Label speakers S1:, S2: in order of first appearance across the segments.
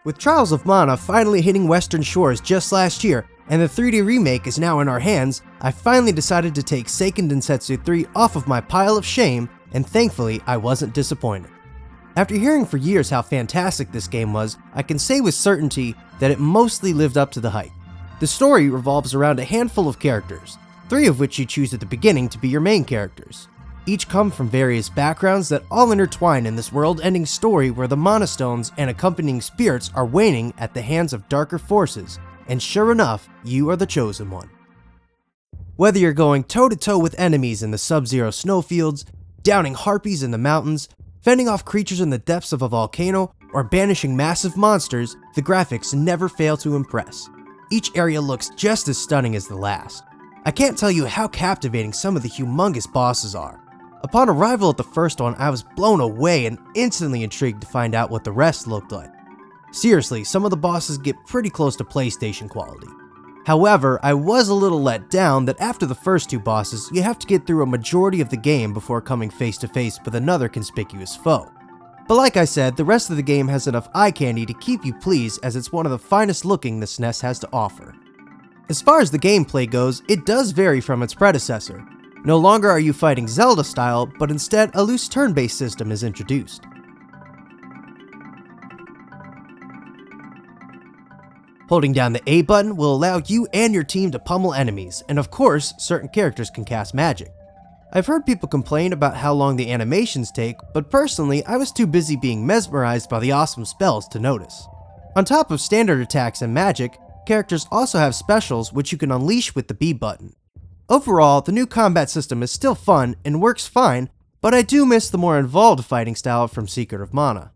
S1: With Trials of Mana finally hitting Western shores just last year, and the 3D remake is now in our hands, I finally decided to take Seiken Densetsu 3 off of my pile of shame, and thankfully I wasn't disappointed. After hearing for years how fantastic this game was, I can say with certainty that it mostly lived up to the hype. The story revolves around a handful of characters, 3 of which you choose at the beginning to be your main characters. Each come from various backgrounds that all intertwine in this world-ending story where the Mana Stones and accompanying spirits are waning at the hands of darker forces, and sure enough, you are the chosen one. Whether you're going toe-to-toe with enemies in the sub-zero snowfields, downing harpies in the mountains, fending off creatures in the depths of a volcano, or banishing massive monsters, the graphics never fail to impress. Each area looks just as stunning as the last. I can't tell you how captivating some of the humongous bosses are. Upon arrival at the first one, I was blown away and instantly intrigued to find out what the rest looked like. Seriously, some of the bosses get pretty close to PlayStation quality. However, I was a little let down that after the first 2 bosses, you have to get through a majority of the game before coming face to face with another conspicuous foe. But like I said, the rest of the game has enough eye candy to keep you pleased as it's one of the finest looking the SNES has to offer. As far as the gameplay goes, it does vary from its predecessor. No longer are you fighting Zelda style, but instead a loose turn-based system is introduced. Holding down the A button will allow you and your team to pummel enemies, and of course, certain characters can cast magic. I've heard people complain about how long the animations take, but personally, I was too busy being mesmerized by the awesome spells to notice. On top of standard attacks and magic, characters also have specials which you can unleash with the B button. Overall, the new combat system is still fun and works fine, but I do miss the more involved fighting style from Secret of Mana.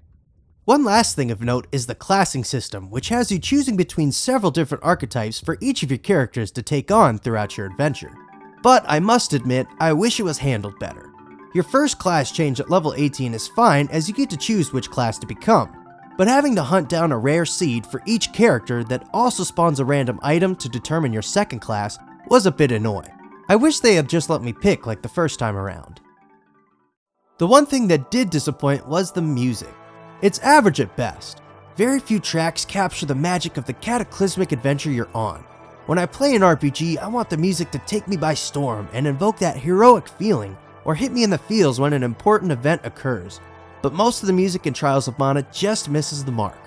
S1: One last thing of note is the classing system, which has you choosing between several different archetypes for each of your characters to take on throughout your adventure. But I must admit, I wish it was handled better. Your first class change at level 18 is fine as you get to choose which class to become, but having to hunt down a rare seed for each character that also spawns a random item to determine your second class was a bit annoying. I wish they had just let me pick like the first time around. The one thing that did disappoint was the music. It's average at best. Very few tracks capture the magic of the cataclysmic adventure you're on. When I play an RPG, I want the music to take me by storm and invoke that heroic feeling, or hit me in the feels when an important event occurs. But most of the music in Trials of Mana just misses the mark.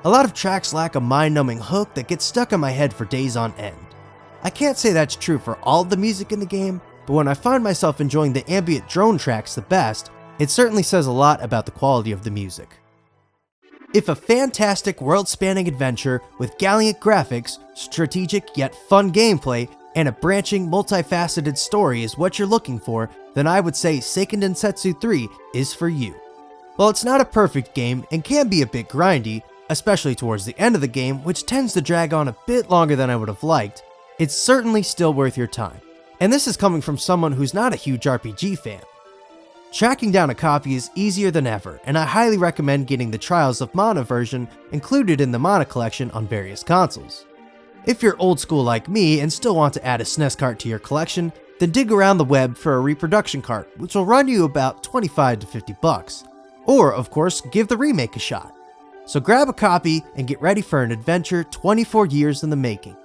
S1: A lot of tracks lack a mind-numbing hook that gets stuck in my head for days on end. I can't say that's true for all of the music in the game, but when I find myself enjoying the ambient drone tracks the best, it certainly says a lot about the quality of the music. If a fantastic world-spanning adventure with gallant graphics, strategic yet fun gameplay, and a branching, multifaceted story is what you're looking for, then I would say Seiken Densetsu 3 is for you. While it's not a perfect game and can be a bit grindy, especially towards the end of the game, which tends to drag on a bit longer than I would have liked, it's certainly still worth your time. And this is coming from someone who's not a huge RPG fan. Tracking down a copy is easier than ever, and I highly recommend getting the Trials of Mana version included in the Mana collection on various consoles. If you're old school like me and still want to add a SNES cart to your collection, then dig around the web for a reproduction cart, which will run you about 25 to 50 bucks. Or, of course, give the remake a shot. So grab a copy and get ready for an adventure 24 years in the making.